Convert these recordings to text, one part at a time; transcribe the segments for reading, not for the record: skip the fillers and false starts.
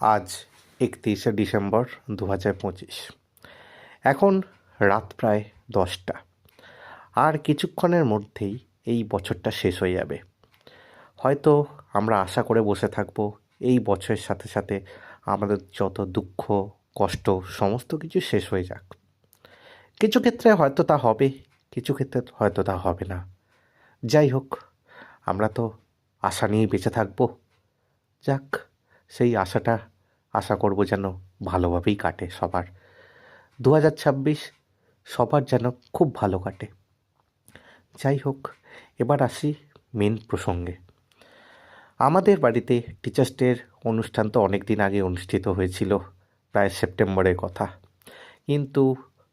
আজ 31শে ডিসেম্বর 2025। এখন রাত প্রায় 10টা। আর কিছুক্ষণের মধ্যেই এই বছরটা শেষ হয়ে যাবে। হয়তো আমরা আশা করে বসে থাকব এই বছরের সাথে সাথে আমাদের যত দুঃখ কষ্ট সমস্ত কিছু শেষ হয়ে যাক। কিছু ক্ষেত্রে হয়তো তা হবে, কিছু ক্ষেত্রে হয়তো তা হবে না। যাই হোক, আমরা তো আশা নিয়েই বেঁচে থাকব। যাক, সেই আশা করব যেন ভালোভাবেই কাটে সবার। 2026 সবার যেন খুব ভালো কাটে। যাই হোক, এবার আসি মেন প্রসঙ্গে। আমাদের বাড়িতে টিচার্স ডের অনুষ্ঠান তো অনেক দিন আগে অনুষ্ঠিত হয়েছিল, প্রায় সেপ্টেম্বরের কথা। কিন্তু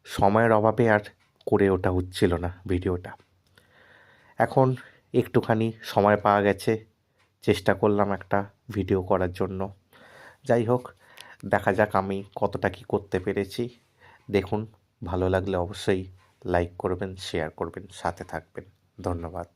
সময়ের অভাবে আর করে ওঠা হচ্ছিল না ভিডিওটা। এখন একটুখানি সময় পাওয়া গেছে, চেষ্টা করলাম একটা ভিডিও করার জন্য। যাই হোক, দেখা যাক আমি কতটা কি করতে পেরেছি। দেখুন, ভালো লাগলে অবশ্যই লাইক করবেন, শেয়ার করবেন, সাথে থাকবেন। ধন্যবাদ।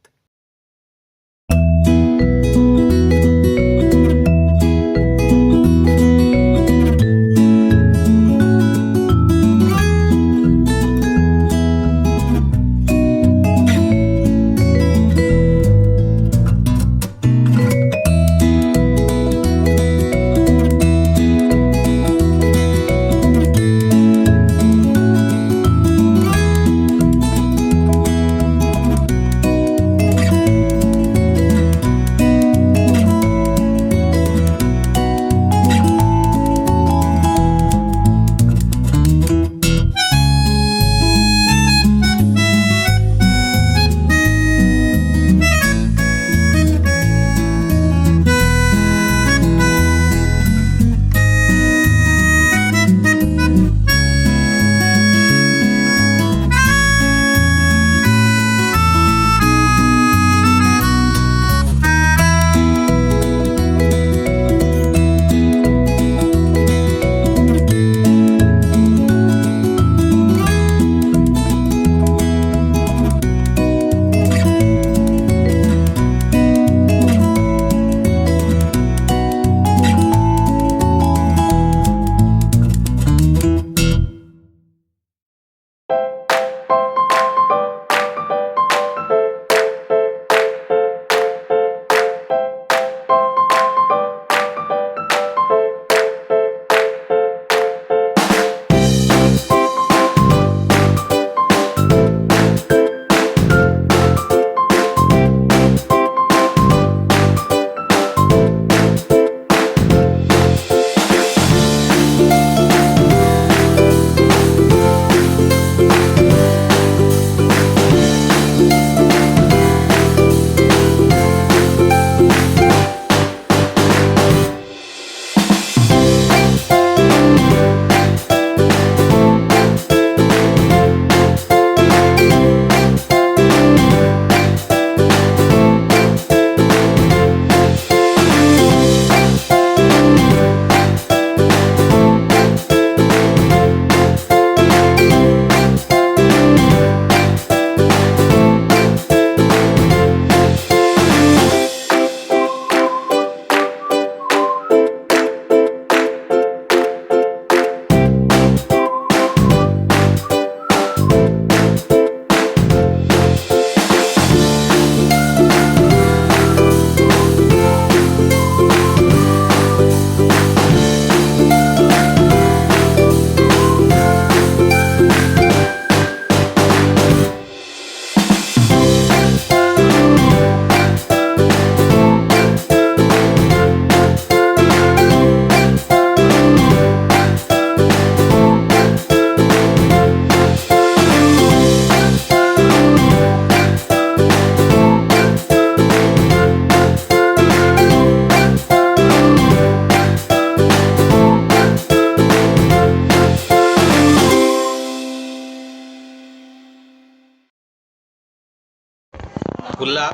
গুল্লা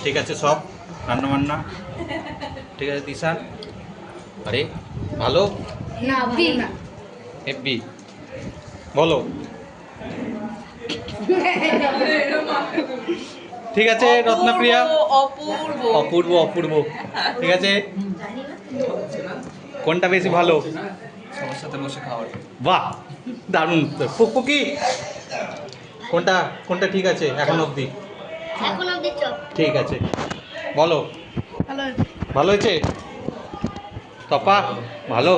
ঠিক আছে, সব রান্না বান্না ঠিক আছে। দিশান, আরে ভালো হেব্বি বলো। ঠিক আছে রত্নপ্রিয়া, অপূর্ব অপূর্ব ঠিক আছে। কোনটা বেশি ভালো? সবার সাথে বসে খাওয়াটা। বাহ, দারুণ। পুকি কোনটা কোনটা ঠিক আছে এখন অবধি? এখন অব্দি চপ ঠিক আছে, বলো। ভালো ভালো হয়েছে? তপা ভালো?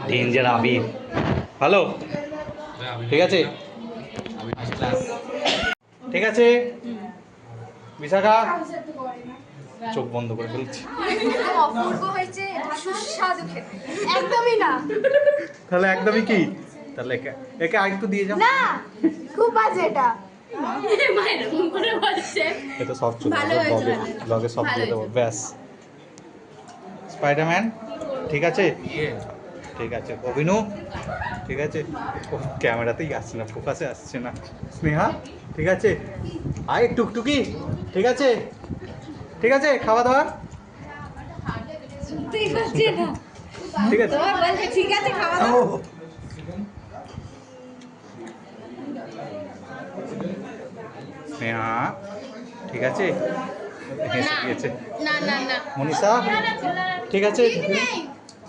ডেঞ্জার আবির ভালো? ঠিক আছে, ঠিক আছে। বিশাখা চোখ বন্ধ করে ফেলছি। অপূর্ব হয়েছে, সুস্বাদু খেতে। একদমই না, তাহলে একদমই কি? তাহলে একে একে আরেকটু দিয়ে যাও। না খুব বাজে এটা। মায়ের মুখ করে বলছে এটা সব চলে ভালো হয়েছে, ব্লগে, ভালো। ব্লগে সব ভালো দিয়ে দেবো। হয়েছে। ব্যাস, স্পাইডারম্যান ঠিক আছে, ঠিক আছে। অভিনু ঠিক আছে। ও, ক্যামেরাতেই আসছে না, ফোকাসে আসছে না। স্নেহা ঠিক আছে। আয় টুকটুকি ঠিক আছে, ঠিক আছে। খাওয়া দাওয়া ঠিক আছে না, ঠিক আছে। তোমার বলছে ঠিক আছে খাওয়া দাওয়া। স্নেহা ঠিক আছে, হেসে দিয়েছে। না না না, মনীষা ঠিক আছে। ঠিক নেই,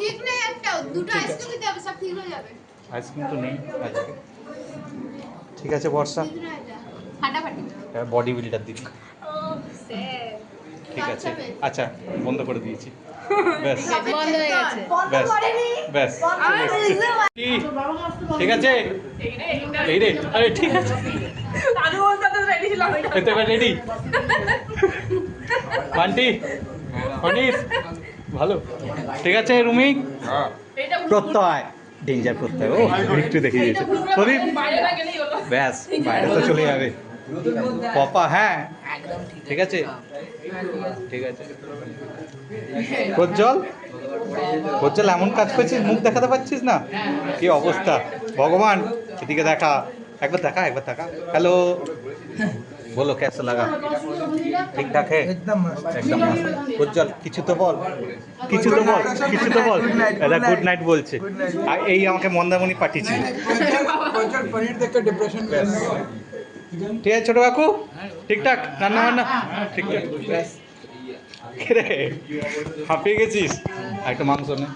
ঠিক নেই, একটা দুটো আইসক্রিম দিতে হবে, সব ঠিক হয়ে যাবে। আইসক্রিম তো নেই আজকে। ঠিক আছে বর্ষা, ফাটাফাটি। বডি বিল্ডার দিক। ও স্যার, ঠিক আছে, আচ্ছা বন্ধ করে দিয়েছি। ব্যাস বন্ধ হয়ে গেছে। ব্যাস ব্যাস চলে এসছে। কি? ঠিক আছে এই রে, আরে ঠিক আছে। এতে এবার রেডি। বান্টি অনিস ভালো ঠিক আছে। রুমি প্রত্যয় ডেঞ্জার প্রত্যয়। ও একটু দেখে দিয়েছে প্রদীপ। ব্যাস বাইরে তো চলে যাবে। পপা হ্যাঁ ঠিক আছে, ঠিক আছে। প্রজ্জ্বল, প্রজ্জ্বল এমন কাজ করছিস, মুখ দেখাতে পারছিস না, কি অবস্থা ভগবান। এদিকে দেখা, একবার দেখা, একবার দেখা। হ্যালো, बोलो कैसा लगा? ठीक ठाक है एकदम मस्त। প্রজ্জ্বল কিছু তো বল, কিছু তো বল, কিছু তো বল। এটা গুড নাইট বলছে। আর এই আমাকে মন্দারমণি পাঠিয়েছিল। পনির দেখে ডিপ্রেশন ঠিক আছে ছোট কাকু, ঠিকঠাক রান্না বান্না ঠিকঠাক। ব্যাস রে, হাঁপিয়ে গেছিস? একটু মাংস নে,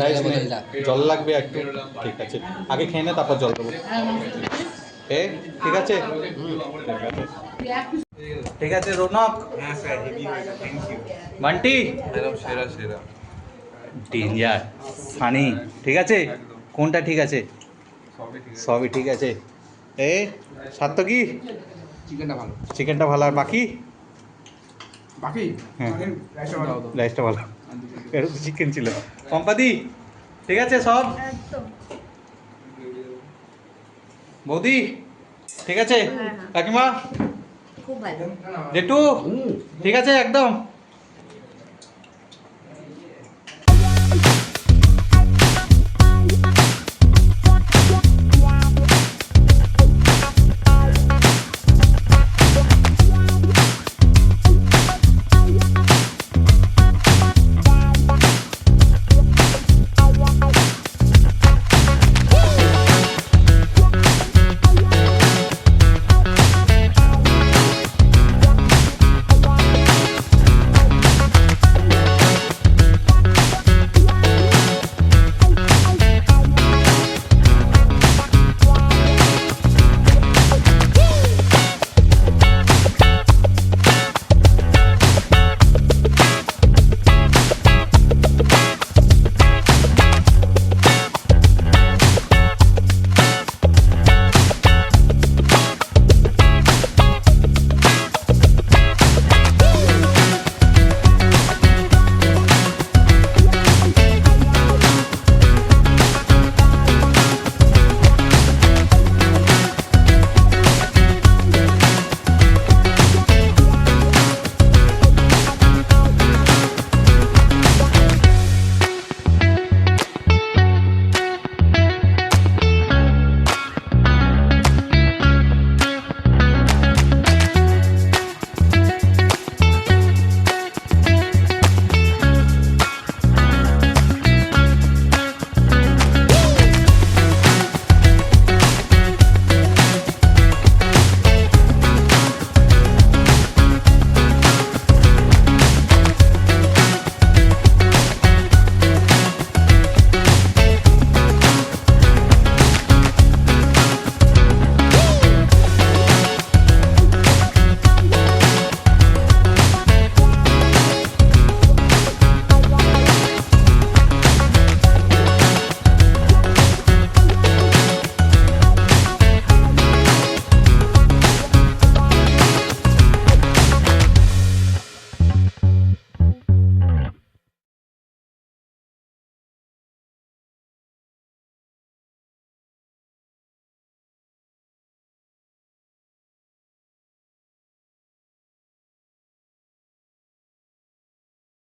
রাইস নে, জল লাগবে একটু। ঠিক আছে, আগে খেয়ে নে তারপর জল দেবো। এ ঠিক আছে, ঠিক আছে। রৌনক বান্টি একদম সেরা সেরা। ডেঞ্জার ফানি ঠিক আছে। কোনটা ঠিক আছে? সবই ঠিক আছে। এ সাত্তকি চিকেনটা ভালো। চিকেনটা ভালো, আর বাকি বাকি হ্যাঁ রাইসটা ভালো। রাইসটা ভালো। এটা তো চিকেন ছিল। পম্পাদি ঠিক আছে সব? বৌদি ঠিক আছে? কাকিমা খুব ভালো। জেঠু ঠিক আছে একদম?